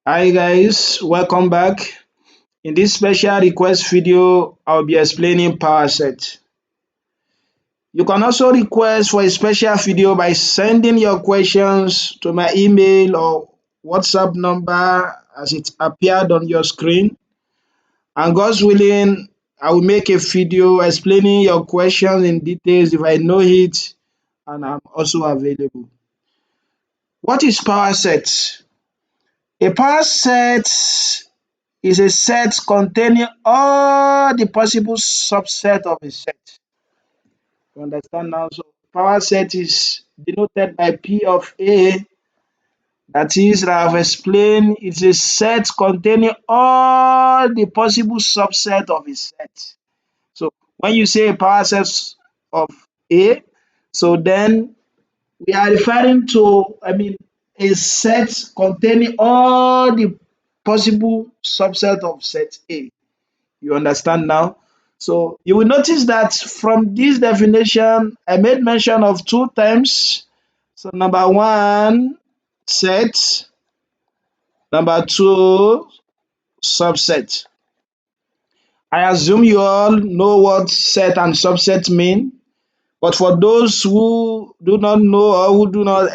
Hi guys, welcome back. In this special request video, I'll be explaining power set. You can also request for a special video by sending your questions to my email or WhatsApp number as it appeared on your screen. And God's willing, I will make a video explaining your questions in details if I know it and I'm also available. What is power set? A power set is a set containing all the possible subset of a set. You understand now? So power set is denoted by P of A. That is, that I've explained, it's a set containing all the possible subset of a set. So when you say a power set of A, so then we are referring to, a set containing all the possible subset of set A. You understand now? So you will notice that from this definition, I made mention of two terms. So number one, set, number two, subset. I assume you all know what set and subset mean, but for those who do not know or who do not,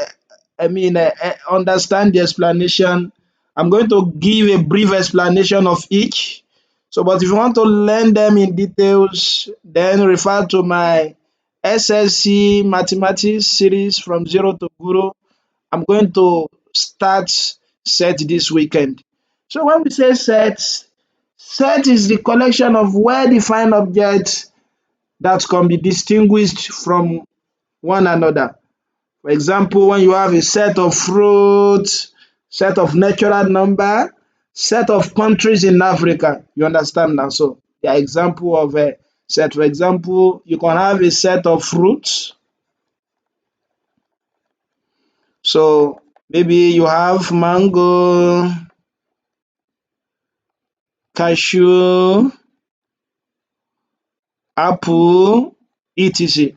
understand the explanation, I'm going to give a brief explanation of each. So, but if you want to learn them in details, then refer to my SSCE mathematics series from zero to guru. I'm going to start set this weekend. So when we say set, set is the collection of well-defined objects that can be distinguished from one another. For example, when you have a set of fruits, set of natural number, set of countries in Africa, you understand now. So the example of a set, for example, you can have a set of fruits. So maybe you have mango, cashew, apple, etc.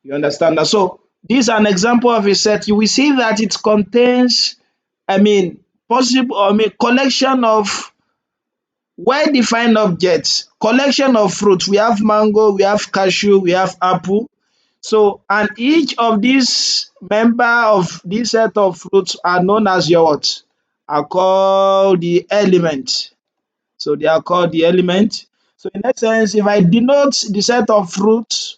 You understand that? So this is an example of a set. You will see that it contains, collection of well-defined objects, collection of fruits. We have mango, we have cashew, we have apple. So, and each of these member of this set of fruits are known as your what? Are called the element. So they are called the element. So in that sense, if I denote the set of fruits,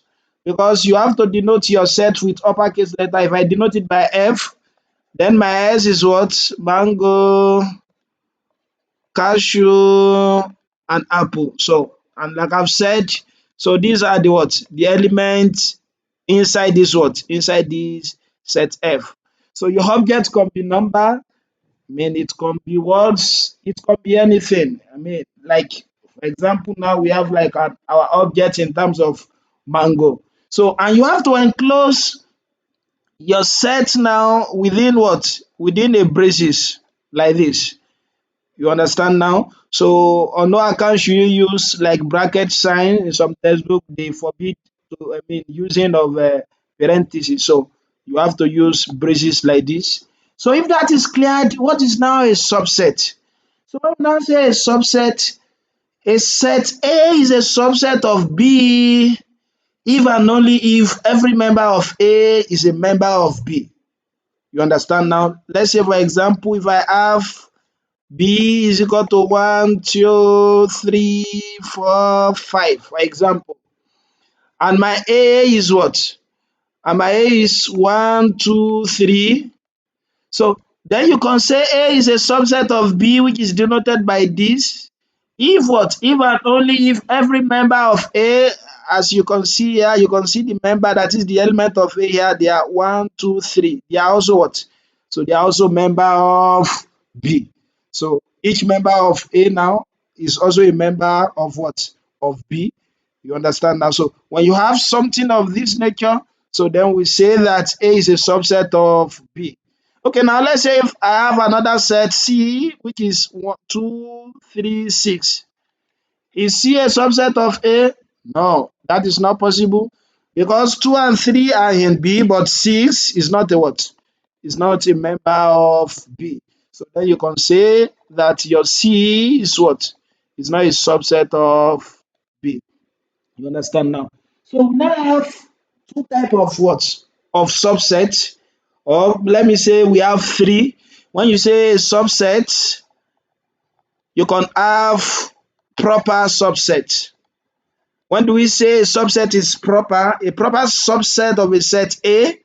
because you have to denote your set with uppercase letter, if I denote it by F, then my S is what? Mango, cashew, and apple. So, and like I've said, so these are the what? The elements inside this what? Inside this set F. So your object can be number, it can be words, it can be anything. Like for example, now we have like our object in terms of mango. So, and you have to enclose your set now within what? Within a braces like this. You understand now? So on no account should you use like bracket sign. In some textbook they forbid to using of parentheses. So you have to use braces like this. So if that is cleared, what is now a subset? So when we now say a subset, a set A is a subset of B if and only if every member of A is a member of B. You understand now? Let's say for example, if I have B is equal to 1, 2, 3, 4, 5, for example. And my A is what? And my A is 1, 2, 3. So then you can say A is a subset of B, which is denoted by this. If what? If and only if every member of A, as you can see here, you can see the member that is the element of A here, they are 1, 2, 3. They are also what? So they are also member of B. So each member of A now is also a member of what? Of B. You understand now? So when you have something of this nature, so then we say that A is a subset of B. Okay, now let's say if I have another set C, which is 1, 2, 3, 6. Is C a subset of A? No, that is not possible because 2 and 3 are in B, but 6 is not a what? Is not a member of B. So then you can say that your C is what? Is not a subset of B. You understand now? So we now have two type of what? Of subset, or let me say we have three. When you say subset, you can have proper subset. When do we say a subset is proper? A proper subset of a set A,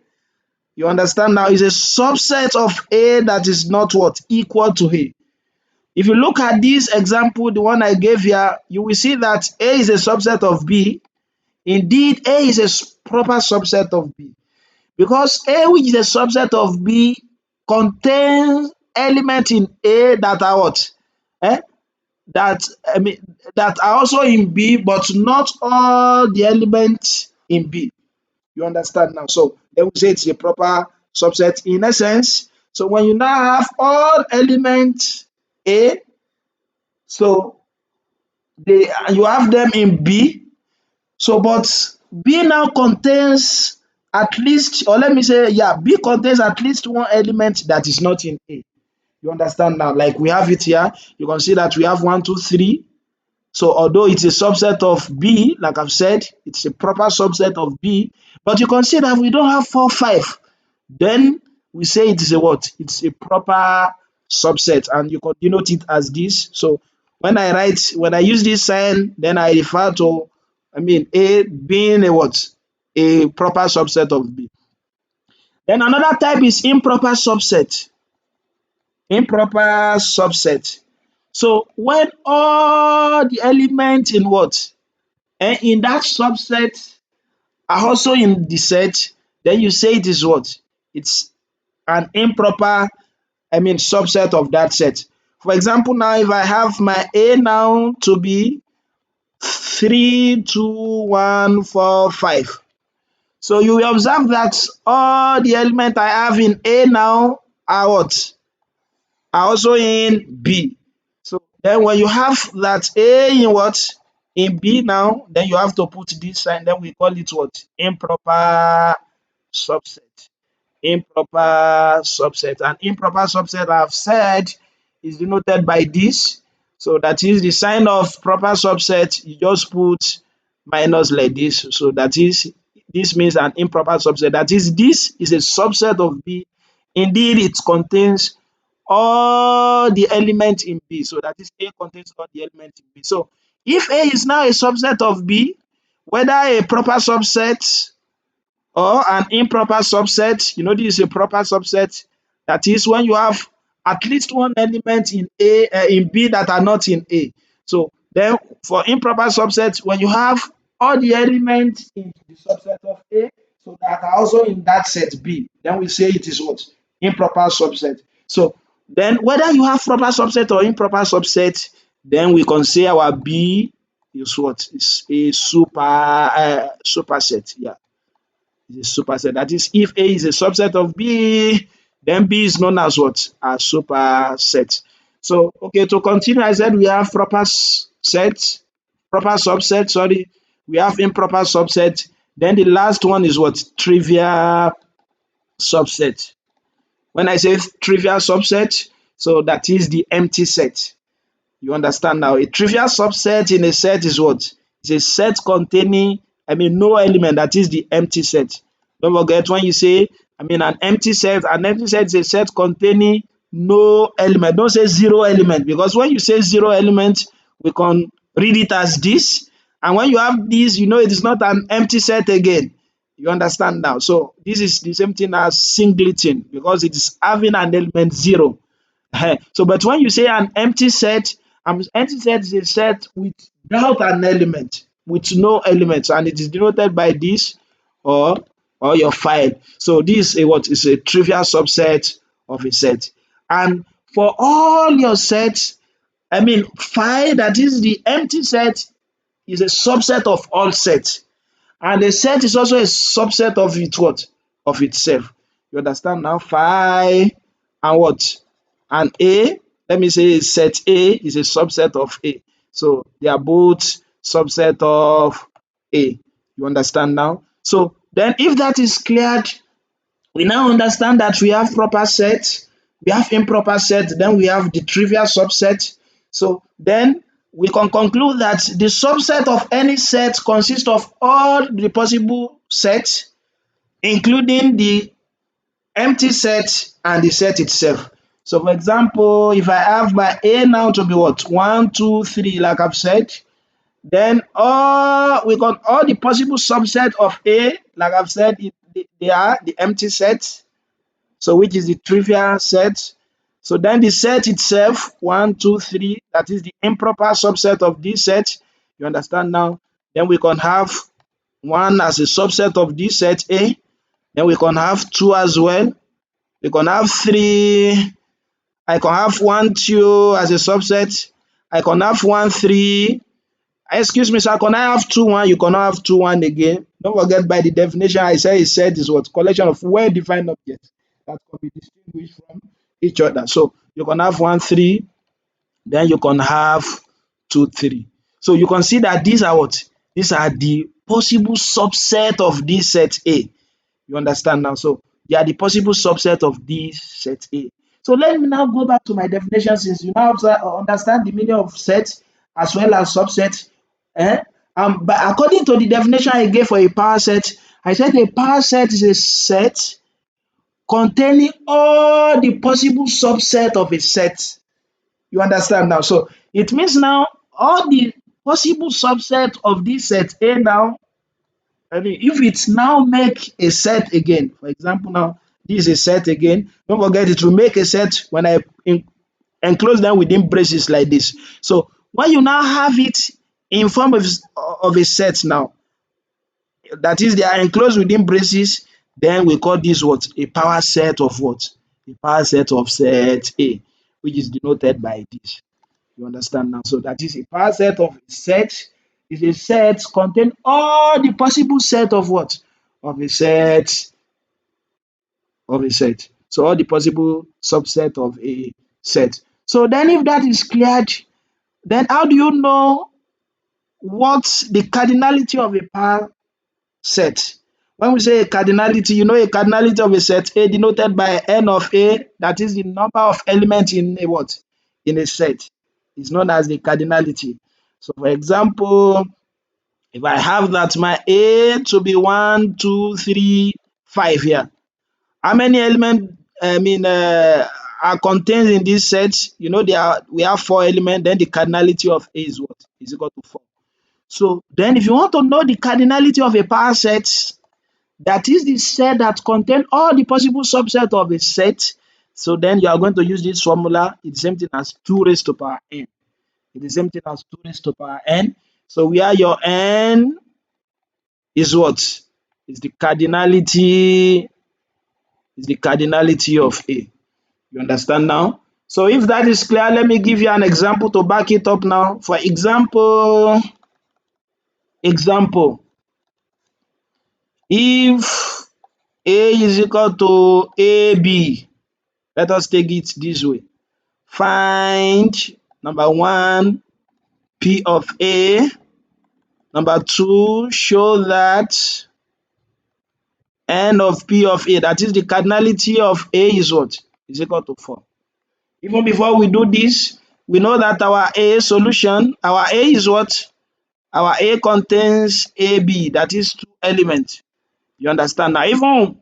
you understand now, is a subset of A that is not what? Equal to A. If you look at this example, the one I gave here, you will see that A is a subset of B. Indeed, A is a proper subset of B, because A, which is a subset of B, contains elements in A that are what? Eh? That I mean that are also in B, but not all the elements in B. You understand now? So then we say it's a proper subset in essence. So when you now have all elements A, so they you have them in B. So but B now contains at least, or let me say, yeah, B contains at least one element that is not in A. You understand now? Like we have it here. You can see that we have one, two, three. So although it's a subset of B, like I've said, it's a proper subset of B, but you can see that we don't have 4, 5. Then we say it is a what? It's a proper subset, and you can denote it as this. So when I use this sign, then I refer to, A being a what? A proper subset of B. Then another type is improper subset. Improper subset. So when all the elements in what? In that subset are also in the set, then you say it is what? It's an improper, subset of that set. For example, now if I have my A now to be 3, 2, 1, 4, 5. So you will observe that all the elements I have in A now are what? Are also in B. So then when you have that A in what? In B now, then you have to put this sign, then we call it what? Improper subset. Improper subset. And improper subset, I've said, is denoted by this. So that is the sign of proper subset, you just put minus like this. So that is, this means an improper subset. That is, this is a subset of B. Indeed, it contains all the elements in B. So that is, A contains all the elements in B. So if A is now a subset of B, whether a proper subset or an improper subset, this is a proper subset. That is when you have at least one element in in B that are not in A. So then for improper subset, when you have all the elements in the subset of A, so that are also in that set B, then we say it is what? Improper subset. So then whether you have proper subset or improper subset, then we can say our B is what? Is a superset. Yeah, is a superset. That is, if A is a subset of B, then B is known as what? A superset. So, okay, to continue, I said we have proper subset, sorry. We have improper subset. Then the last one is what? Trivial subset. When I say trivial subset, so that is the empty set. You understand now? A trivial subset in a set is what? It's a set containing, no element, that is the empty set. Don't forget when you say, an empty set is a set containing no element. Don't say zero element, because when you say zero element, we can read it as this. And when you have this, it is not an empty set again. You understand now? So this is the same thing as singleton, because it is having an element zero. So, but when you say an empty set is a set without an element, with no elements, and it is denoted by this or your file. So this is what is a trivial subset of a set. And for all your sets, phi, that is the empty set, is a subset of all sets. And a set is also a subset of it what? Of itself. You understand now? Phi and what? And A, let me say set A is a subset of A. So they are both subset of A. You understand now? So then if that is cleared, we now understand that we have proper sets, we have improper set, then we have the trivial subset. So then we can conclude that the subset of any set consists of all the possible sets, including the empty set and the set itself. So for example, if I have my A now to be what? 1, 2, 3, like I've said, then all the possible subset of A, like I've said, they are the empty set, so which is the trivial set. So then the set itself, 1, 2, 3, that is the improper subset of this set. You understand now? Then we can have 1 as a subset of this set A. Then we can have 2 as well. We can have 3. I can have 1, 2 as a subset. I can have 1, 3. Excuse me, sir, can I have 2, 1? You cannot have 2, 1 again. Don't forget, by the definition, I say a set is what? Collection of well-defined objects that can be distinguished from each other. So you can have 1, 3, then you can have 2, 3. So you can see that these are what? These are the possible subset of this set A. You understand now? So they are the possible subset of this set A. So let me now go back to my definition, since you now understand the meaning of set as well as subset. Eh? But according to the definition I gave for a power set, I said a power set is a set containing all the possible subset of a set. You understand now? So it means now all the possible subset of this set A now, I mean, if it now make a set again, for example, now this is a set again. Don't forget, it will make a set when I enclose them within braces like this. So when you now have it in form of a set now, that is, they are enclosed within braces, then we call this what? A power set of what? A power set of set A, which is denoted by this. You understand now? So that is a power set of a set is a set contain all the possible set of what? Of a set of a set. So all the possible subset of a set. So then if that is cleared, then how do you know what the cardinality of a power set? When we say a cardinality, you know a cardinality of a set A denoted by n of A, that is the number of elements in a what? In a set. Is known as the cardinality. So for example, if I have that my A to be 1, 2, 3, 5 here, how many elements are contained in this set? You know, we have 4 elements, then the cardinality of A is what? Is equal to 4. So then if you want to know the cardinality of a power set, that is the set that contain all the possible subset of a set. So then you are going to use this formula. It's the same thing as 2 raised to power n. It's the same thing as 2 raised to power n. So where your n is what? Is the cardinality of A. You understand now? So if that is clear, let me give you an example to back it up now. For example, if A is equal to AB, let us take it this way. Find number 1, P of A. Number 2, show that n of P of A, that is the cardinality of A is what? Is equal to 4. Even before we do this, we know that our A solution, our A is what? Our A contains AB, that is 2 elements. You understand now? Even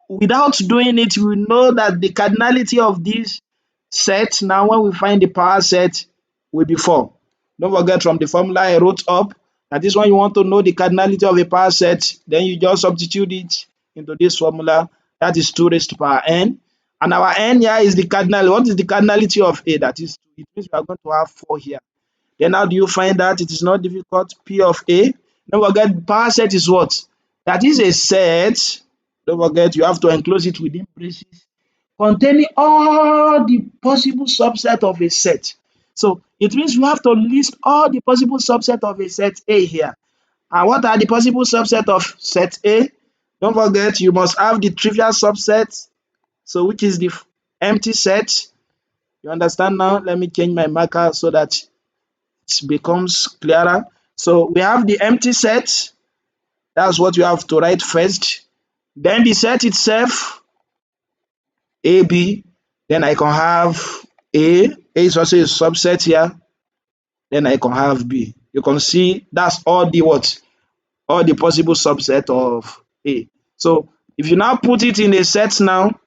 without doing it, we know that the cardinality of this set, now when we find the power set, will be 4. Don't forget, from the formula I wrote up, that is when you want to know the cardinality of a power set, then you just substitute it into this formula. That is 2 raised to power n. And our n here is the cardinality. What is the cardinality of A? That is 2. It means we are going to have 4 here. Then how do you find that? It is not difficult. P of A. Don't forget, power set is what? That is a set. Don't forget, you have to enclose it within braces containing all the possible subset of a set. So it means we have to list all the possible subset of a set A here. And what are the possible subset of set A? Don't forget, you must have the trivial subset, so which is the empty set. You understand now? Let me change my marker so that it becomes clearer. So we have the empty set. That's what you have to write first. Then the set itself, AB. Then I can have A. A is also a subset here. Then I can have B. You can see that's all the what? All the possible subset of A. So if you now put it in a set now,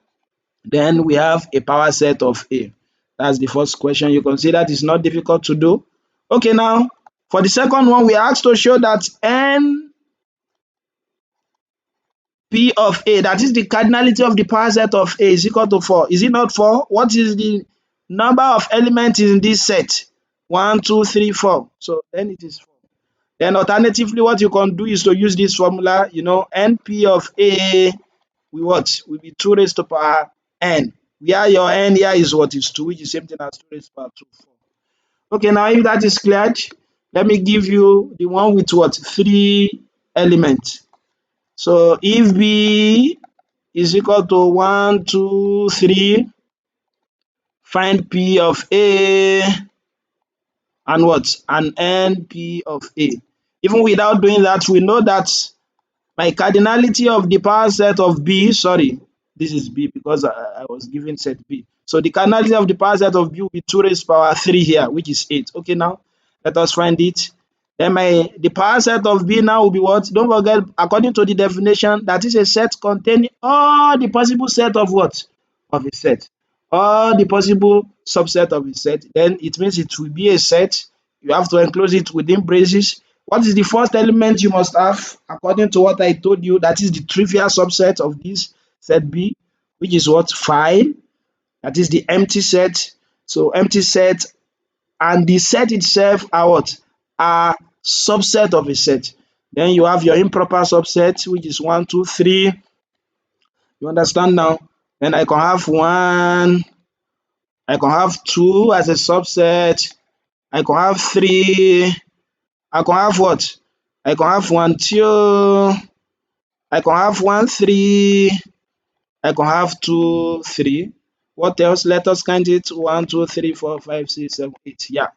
then we have a power set of A. That's the first question. You can see that is not difficult to do. Okay, now for the second one, we are asked to show that N P of A, that is the cardinality of the power set of A, is equal to 4. Is it not 4? What is the number of elements in this set? 1, 2, 3, 4. So then it is 4. Then alternatively, what you can do is to use this formula, NP of A will be 2 raised to power n. Where your n here is what is 2, which is same thing as 2 raised to power 2, 4. Okay, now if that is cleared, let me give you the one with what? 3 elements. So if B is equal to 1, 2, 3, find P of A and what? And NP of A. Even without doing that, we know that my cardinality of the power set of B, sorry, this is B because I was given set B. So the cardinality of the power set of B will be 2 raised to power 3 here, which is 8. Okay, now let us find it. Then the power set of B now will be what? Don't forget, according to the definition, that is a set containing all the possible set of what? Of a set. All the possible subset of a set. Then it means it will be a set. You have to enclose it within braces. What is the first element you must have according to what I told you? That is the trivial subset of this set B, which is what? 5. That is the empty set. So empty set and the set itself are what? Are subset of a set. Then you have your improper subset, which is 1, 2, 3. You understand now? Then I can have 1, I can have 2 as a subset. I can have 3. I can have what? I can have 1, 2. I can have 1, 3. I can have 2, 3. What else? Let us count it. 1, 2, 3, 4, 5, 6, 7, 8. Yeah.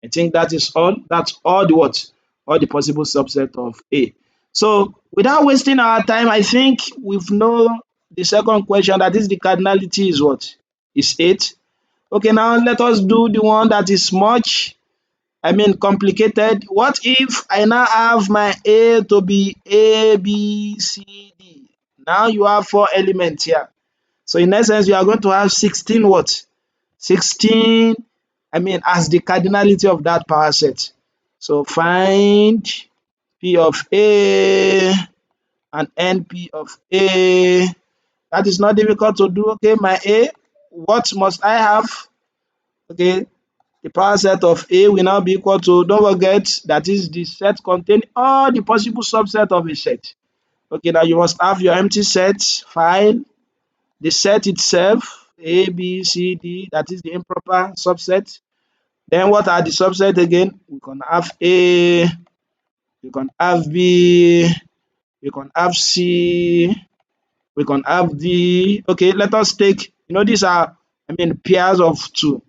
I think that is all. That's all the what? All the possible subset of A. So without wasting our time, I think we've known the second question, that is the cardinality is what? Is 8. Okay, now let us do the one that is much, complicated. What if I now have my A to be A, B, C, D? Now you have 4 elements here. So in essence, you are going to have 16 what? 16, as the cardinality of that power set. So find P of A and NP of A. That is not difficult to do. Okay, my A, what must I have? Okay, the power set of A will now be equal to, don't forget, that is the set containing all the possible subset of a set. Okay, now you must have your empty set file, the set itself, A, B, C, D, that is the improper subset. Then what are the subset again? We can have A, we can have B, we can have C, we can have D. Okay, let us take, these are, pairs of 2.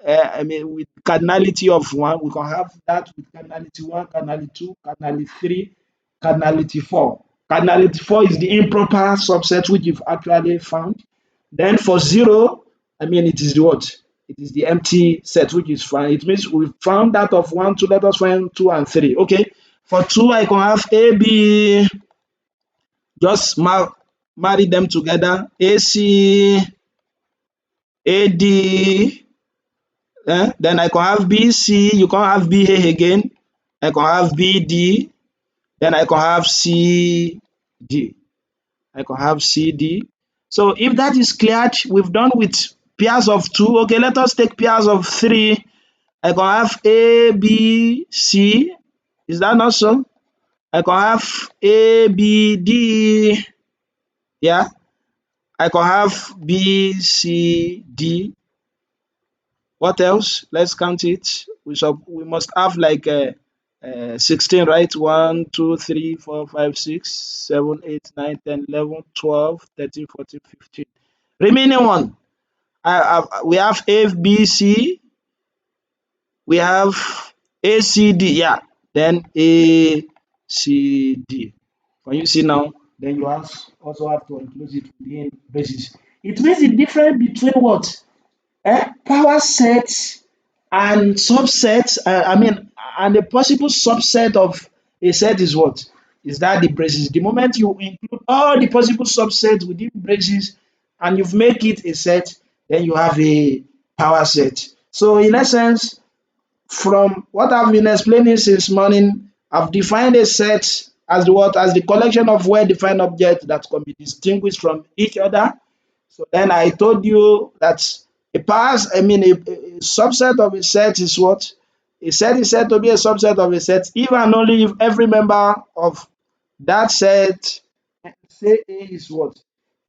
With cardinality of 1, we can have that with cardinality 1, cardinality 2, cardinality 3, cardinality 4. Cardinality 4 is the improper subset which you've actually found. Then for 0, it is the what? It is the empty set which is fine. It means we found that of 1, 2, let us find 2 and 3. Okay. For 2, I can have A, B, just marry them together. AC, AD, then I can have BC, you can have BA again. I can have BD, then I can have CD. I can have CD. So if that is cleared, we've done with pairs of 2. Okay, let us take pairs of 3. I can have A, B, C. Is that not so? I can have A, B, D. Yeah. I can have B, C, D. What else? Let's count it. We must have like 16, right? 1, 2, 3, 4, 5, 6, 7, 8, 9, 10, 11, 12, 13, 14, 15. Remaining one. We have A, B, C. We have A, C, D. Yeah. Then A, C, D. Can you see now? Then you also have to include it within braces. It means the difference between what? Power set and subset, and a possible subset of a set is what? Is that the braces. The moment you include all the possible subsets within braces and you've make it a set, then you have a power set. So in essence, from what I've been explaining since morning, I've defined a set as the what? As the collection of well-defined objects that can be distinguished from each other. So then I told you that a subset of a set is what? A set is said to be a subset of a set if and only if every member of that set, say A is what?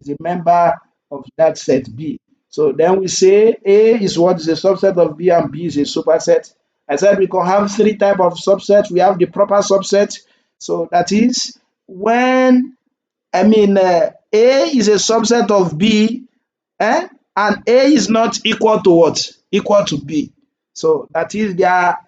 Is a member of that set B. So then we say A is what? Is a subset of B and B is a superset. I said we can have three type of subsets. We have the proper subset. So that is when A is a subset of B, and A is not equal to what? Equal to B. So that is there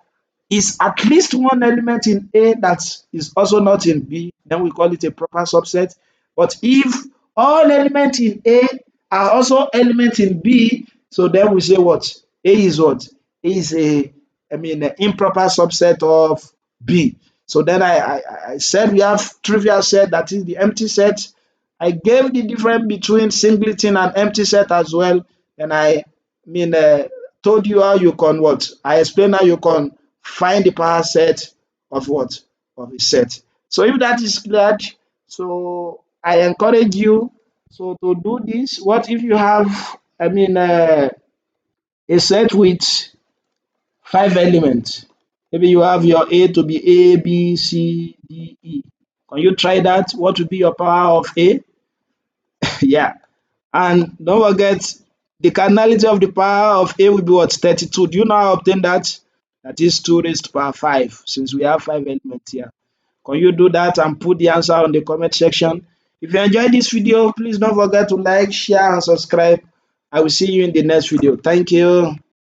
is at least one element in A that is also not in B, then we call it a proper subset. But if all elements in A are also elements in B, so then we say what? A is what? A is an improper subset of B. So then I said we have trivial set, that is the empty set. I gave the difference between singleton and empty set as well. And mean told you how you can what? I explained how you can find the power set of what? Of a set. So if that is clear, so I encourage you so to do this. What if you have a set with 5 elements? Maybe you have your A to be A, B, C, D, E. Can you try that? What would be your power of A? Yeah. And don't forget, the cardinality of the power of A will be what? 32. Do you know how to obtain that? That is 2 raised to power 5, since we have 5 elements here. Can you do that and put the answer on the comment section? If you enjoyed this video, please don't forget to like, share, and subscribe. I will see you in the next video. Thank you.